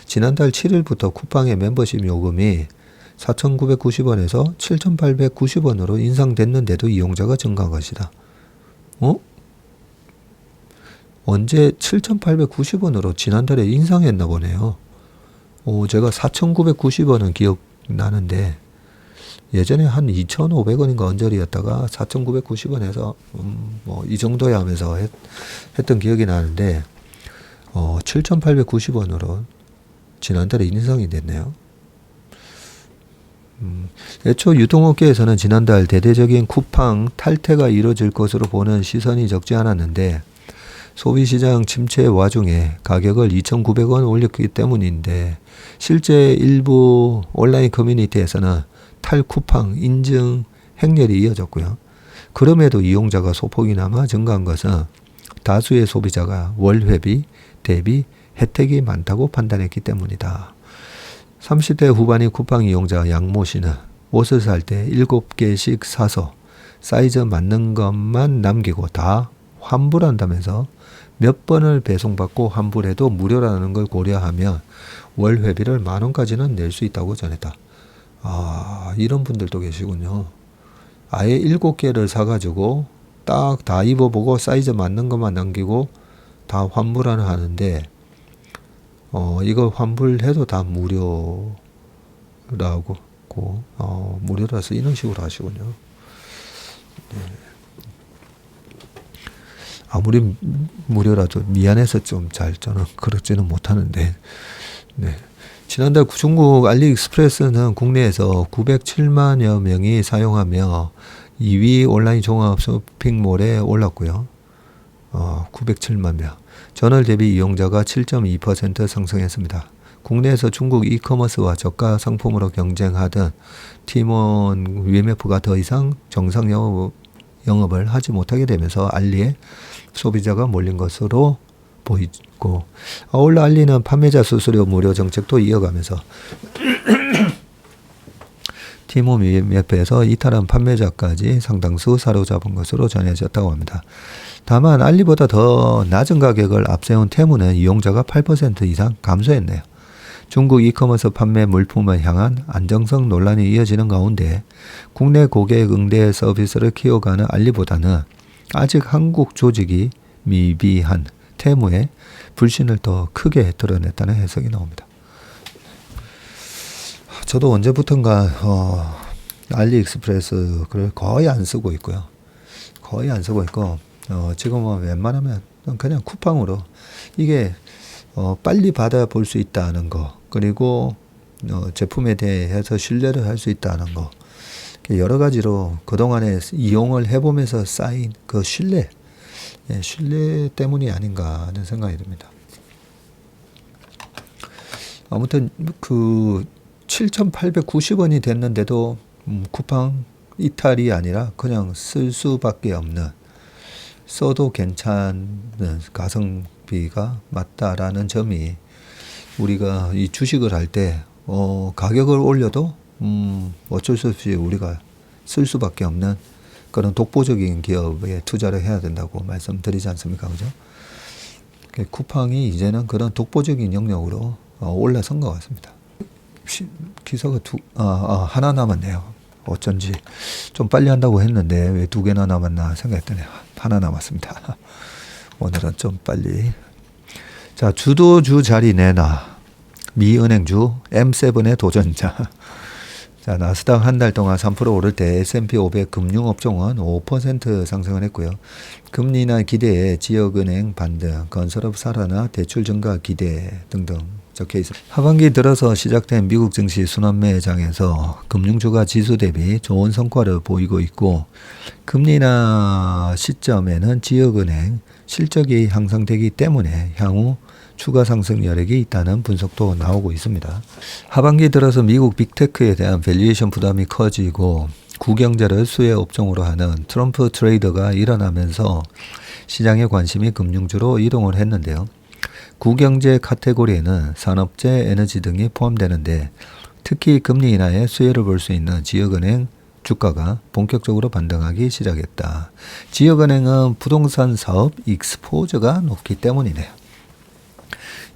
지난달 7일부터 쿠팡의 멤버십 요금이 4,990원에서 7,890원으로 인상됐는데도 이용자가 증가한 것이다. 언제 7,890원으로 지난달에 인상했나 보네요. 제가 4,990원은 기억나는데 예전에 한 2,500원인가 언저리였다가 4,990원에서 뭐 이 정도야 하면서 했던 기억이 나는데 7,890원으로 지난달에 인상이 됐네요. 애초 유통업계에서는 지난달 대대적인 쿠팡 탈퇴가 이뤄질 것으로 보는 시선이 적지 않았는데 소비시장 침체 와중에 가격을 2,900원 올렸기 때문인데 실제 일부 온라인 커뮤니티에서는 탈쿠팡 인증 행렬이 이어졌고요. 그럼에도 이용자가 소폭이나마 증가한 것은 다수의 소비자가 월회비 대비 혜택이 많다고 판단했기 때문이다. 30대 후반의 쿠팡 이용자 양모 씨는 옷을 살 때 7개씩 사서 사이즈 맞는 것만 남기고 다 환불한다면서 몇 번을 배송받고 환불해도 무료라는 걸 고려하면 월 회비를 10,000원까지는 낼 수 있다고 전했다. 이런 분들도 계시군요. 아예 7개를 사가지고 딱 다 입어보고 사이즈 맞는 것만 남기고 다 환불하는 하는데 이거 환불해도 다 무료라고 무료라서 이런 식으로 하시군요. 네. 아무리 무료라도 미안해서 좀 잘 저는 그렇지는 못하는데 네. 지난달 중국 알리익스프레스는 국내에서 907만여 명이 사용하며 2위 온라인 종합 쇼핑몰에 올랐고요. 907만 명. 전월 대비 이용자가 7.2% 상승했습니다. 국내에서 중국 이커머스와 저가 상품으로 경쟁하던 팀원 위메프가 더 이상 정상 영업을 하지 못하게 되면서 알리에 소비자가 몰린 것으로 보이고 아울러 알리는 판매자 수수료 무료 정책도 이어가면서 팀원 위메프에서 이탈한 판매자까지 상당수 사로잡은 것으로 전해졌다고 합니다. 다만 알리보다 더 낮은 가격을 앞세운 테무는 이용자가 8% 이상 감소했네요. 중국 이커머스 판매 물품을 향한 안정성 논란이 이어지는 가운데 국내 고객 응대 서비스를 키워가는 알리보다는 아직 한국 조직이 미비한 테무의 불신을 더 크게 드러냈다는 해석이 나옵니다. 저도 언제부턴가 알리익스프레스를 거의 안 쓰고 있고요. 거의 안 쓰고 있고 지금은 웬만하면 그냥 쿠팡으로 이게 빨리 받아볼 수 있다는 거 그리고 제품에 대해서 신뢰를 할 수 있다는 거 여러 가지로 그동안에 이용을 해보면서 쌓인 그 신뢰 때문이 아닌가 하는 생각이 듭니다. 아무튼 그 7,890원이 됐는데도 쿠팡 이탈이 아니라 그냥 쓸 수밖에 없는 써도 괜찮은 가성비가 맞다라는 점이 우리가 이 주식을 할 때 가격을 올려도 어쩔 수 없이 우리가 쓸 수밖에 없는 그런 독보적인 기업에 투자를 해야 된다고 말씀드리지 않습니까? 그죠? 쿠팡이 이제는 그런 독보적인 영역으로 올라선 것 같습니다. 기사가 하나 남았네요. 어쩐지 좀 빨리 한다고 했는데 왜 2개나 남았나 생각했더니 하나 남았습니다. 오늘은 좀 빨리. 자, 주도주 자리 내놔. 미은행주 M7의 도전자. 자, 나스닥 한 달 동안 3% 오를 때 S&P 500 금융업종은 5% 상승을 했고요. 금리 인하 기대에 지역은행 반등, 건설업 살아나 대출 증가 기대 등등 적혀 있습니다. 하반기 들어서 시작된 미국 증시 순환매장에서 금융주가 지수 대비 좋은 성과를 보이고 있고, 금리 인하 시점에는 지역은행 실적이 향상되기 때문에 향후 추가 상승 여력이 있다는 분석도 나오고 있습니다. 하반기 들어서 미국 빅테크에 대한 밸류에이션 부담이 커지고 구경제를 수혜 업종으로 하는 트럼프 트레이더가 일어나면서 시장의 관심이 금융주로 이동을 했는데요. 구경제 카테고리에는 산업재, 에너지 등이 포함되는데 특히 금리 인하의 수혜를 볼 수 있는 지역은행 주가가 본격적으로 반등하기 시작했다. 지역은행은 부동산 사업 익스포저가 높기 때문이네요.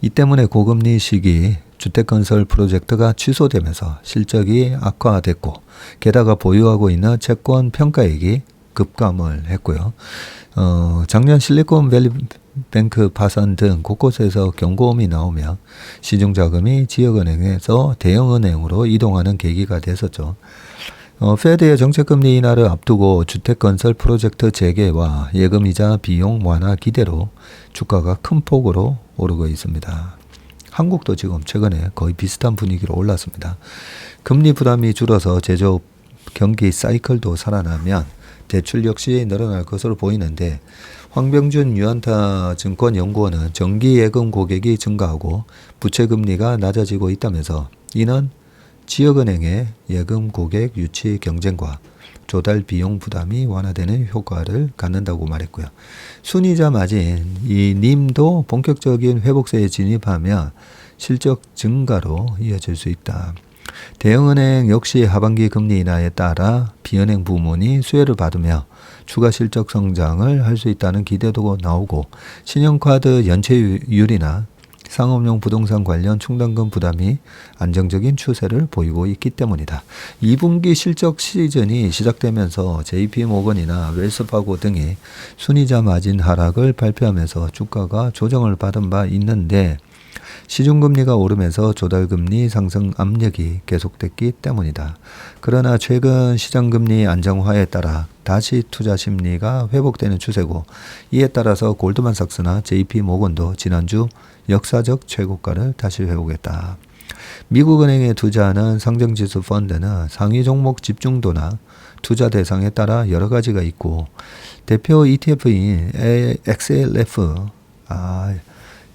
이 때문에 고금리 시기 주택건설 프로젝트가 취소되면서 실적이 악화됐고, 게다가 보유하고 있는 채권 평가액이 급감을 했고요. 작년 실리콘밸리 뱅크 파산 등 곳곳에서 경고음이 나오며 시중자금이 지역은행에서 대형은행으로 이동하는 계기가 됐었죠. 페드의 정책금리 인하를 앞두고 주택건설 프로젝트 재개와 예금이자 비용 완화 기대로 주가가 큰 폭으로 오르고 있습니다. 한국도 지금 최근에 거의 비슷한 분위기로 올랐습니다. 금리 부담이 줄어서 제조업 경기 사이클도 살아나면 대출 역시 늘어날 것으로 보이는데, 황병준 유한타 증권연구원은 정기 예금 고객이 증가하고 부채금리가 낮아지고 있다면서 이는 지역은행의 예금 고객 유치 경쟁과 조달 비용 부담이 완화되는 효과를 갖는다고 말했고요. 순이자 마진, 이 님도 본격적인 회복세에 진입하면 실적 증가로 이어질 수 있다. 대형은행 역시 하반기 금리 인하에 따라 비은행 부문이 수혜를 받으며 추가 실적 성장을 할 수 있다는 기대도 나오고, 신용카드 연체율이나 상업용 부동산 관련 충당금 부담이 안정적인 추세를 보이고 있기 때문이다. 2분기 실적 시즌이 시작되면서 JP모건이나 웰스파고 등이 순이자 마진 하락을 발표하면서 주가가 조정을 받은 바 있는데, 시중금리가 오르면서 조달금리 상승 압력이 계속됐기 때문이다. 그러나 최근 시장금리 안정화에 따라 다시 투자 심리가 회복되는 추세고, 이에 따라서 골드만삭스나 JP모건도 지난주 역사적 최고가를 다시 회복했다. 미국은행에 투자하는 상장지수 펀드는 상위 종목 집중도나 투자 대상에 따라 여러 가지가 있고, 대표 ETF인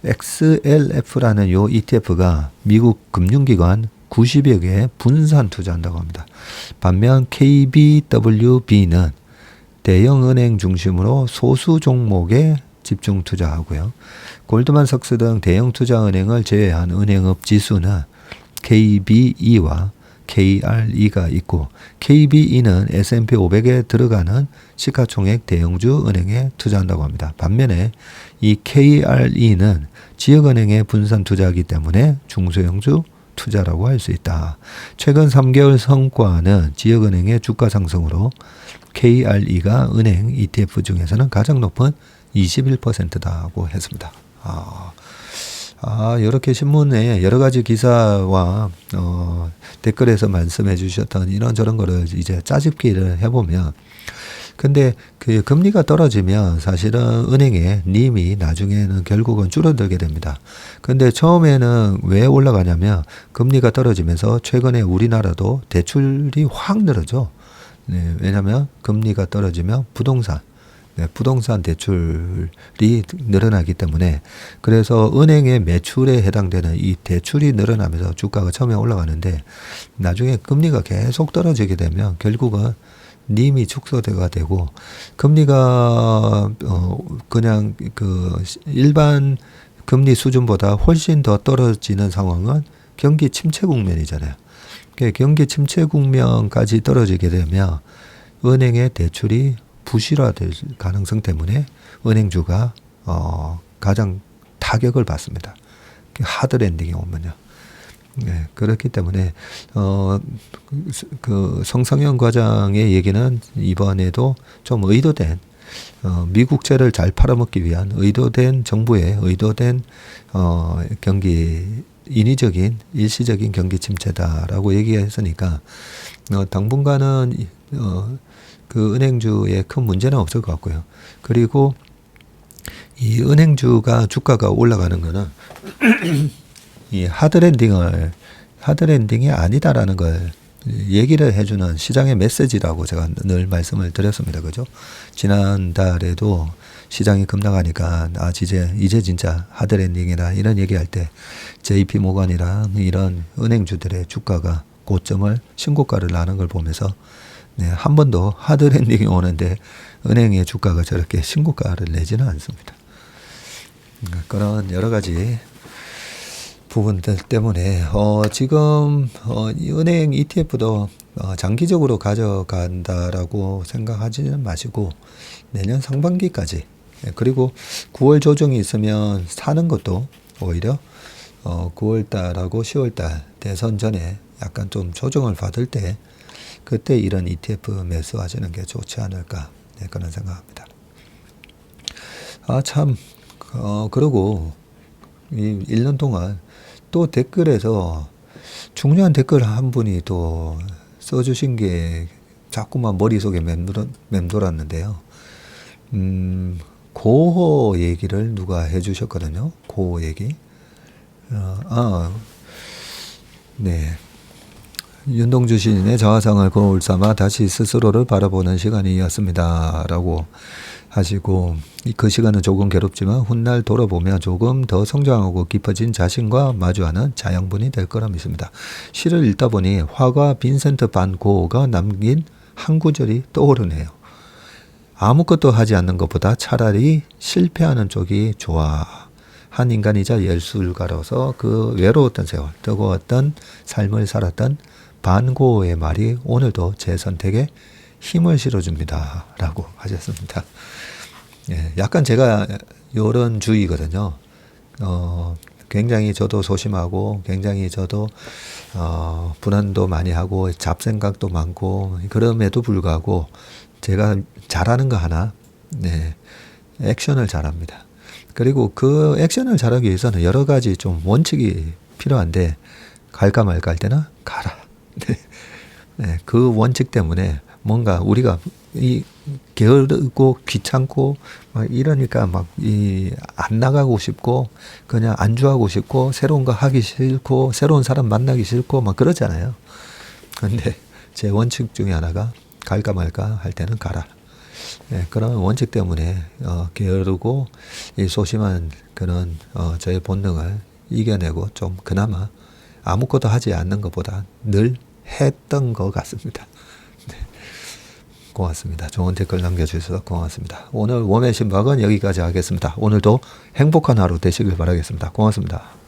XLF라는 요 ETF가 미국 금융기관 90여 개에 분산 투자한다고 합니다. 반면 KBWB는 대형은행 중심으로 소수 종목에 집중 투자하고요. 골드만삭스 등 대형 투자은행을 제외한 은행업 지수는 KBE와 KRE가 있고, KBE는 S&P 500에 들어가는 시가총액 대형주 은행에 투자한다고 합니다. 반면에 이 KRE는 지역은행에 분산 투자하기 때문에 중소형주 투자라고 할 수 있다. 최근 3개월 성과는 지역은행의 주가 상승으로 KRE가 은행 ETF 중에서는 가장 높은 21%다고 했습니다. 이렇게 신문에 여러 가지 기사와 댓글에서 말씀해 주셨던 이런저런 거를 이제 짜집기를 해보면, 근데 그 금리가 떨어지면 사실은 은행의 님이 나중에는 결국은 줄어들게 됩니다. 근데 처음에는 왜 올라가냐면 금리가 떨어지면서 최근에 우리나라도 대출이 확 늘어져. 네, 왜냐하면 금리가 떨어지면 부동산 대출이 늘어나기 때문에, 그래서 은행의 매출에 해당되는 이 대출이 늘어나면서 주가가 처음에 올라가는데, 나중에 금리가 계속 떨어지게 되면 결국은 님이 축소가 되고, 금리가 그냥 그 일반 금리 수준보다 훨씬 더 떨어지는 상황은 경기 침체 국면이잖아요. 경기 침체 국면까지 떨어지게 되면 은행의 대출이 부실화될 가능성 때문에 은행주가 가장 타격을 받습니다. 하드랜딩이 오면요. 네, 그렇기 때문에 그 성상현 과장의 얘기는 이번에도 좀 의도된 미국채를 잘 팔아먹기 위한 의도된 정부의 의도된 경기 인위적인 일시적인 경기 침체다라고 얘기했으니까 당분간은 그 은행주에 큰 문제는 없을 것 같고요. 그리고 이 은행주가 주가가 올라가는 거는 이 하드랜딩이 아니다라는 걸 얘기를 해주는 시장의 메시지라고 제가 늘 말씀을 드렸습니다. 그죠? 지난달에도 시장이 급락하니까 이제 진짜 하드랜딩이다 이런 얘기할 때 JP 모건이랑 이런 은행주들의 주가가 고점을 신고가를 나는 걸 보면서 한 번도 하드랜딩이 오는데 은행의 주가가 저렇게 신고가를 내지는 않습니다. 그런 여러 가지 부분들 때문에 지금 이 은행 ETF도 장기적으로 가져간다라고 생각하지는 마시고 내년 상반기까지 그리고 9월 조정이 있으면 사는 것도 오히려 9월달하고 10월달 대선 전에 약간 좀 조정을 받을 때 그때 이런 ETF 매수하시는 게 좋지 않을까 그런 생각합니다. 그러고 이 1년 동안 또 댓글에서 중요한 댓글 한 분이 또 써주신 게 자꾸만 머릿속에 맴돌았는데요. 고호 얘기를 누가 해주셨거든요. 고호 얘기. 네. 윤동주 시인의 자화상을 거울 삼아 다시 스스로를 바라보는 시간이었습니다. 라고 하시고 그 시간은 조금 괴롭지만 훗날 돌아보며 조금 더 성장하고 깊어진 자신과 마주하는 자양분이 될 거라 믿습니다. 시를 읽다 보니 화가 빈센트 반 고흐가 남긴 한 구절이 떠오르네요. 아무것도 하지 않는 것보다 차라리 실패하는 쪽이 좋아. 한 인간이자 예술가로서 그 외로웠던 세월, 뜨거웠던 삶을 살았던 반 고흐의 말이 오늘도 제 선택에 힘을 실어줍니다. 라고 하셨습니다. 예, 약간 제가 요런 주의거든요. 굉장히 저도 소심하고 굉장히 저도 불안도 많이 하고 잡생각도 많고 그럼에도 불구하고 제가 잘하는 거 하나 액션을 잘합니다. 그리고 그 액션을 잘하기 위해서는 여러 가지 좀 원칙이 필요한데 갈까 말까 할 때는 가라. 그 원칙 때문에 뭔가 우리가 게으르고 귀찮고 막 이러니까 안 나가고 싶고 그냥 안주하고 싶고 새로운 거 하기 싫고 새로운 사람 만나기 싫고 막 그러잖아요. 근데 제 원칙 중에 하나가 갈까 말까 할 때는 가라. 그런 원칙 때문에 게으르고 이 소심한 그런 저의 본능을 이겨내고 좀 그나마 아무것도 하지 않는 것보다 늘 했던 것 같습니다. 고맙습니다. 좋은 댓글 남겨주셔서 고맙습니다. 오늘 웜의 신박은 여기까지 하겠습니다. 오늘도 행복한 하루 되시길 바라겠습니다. 고맙습니다.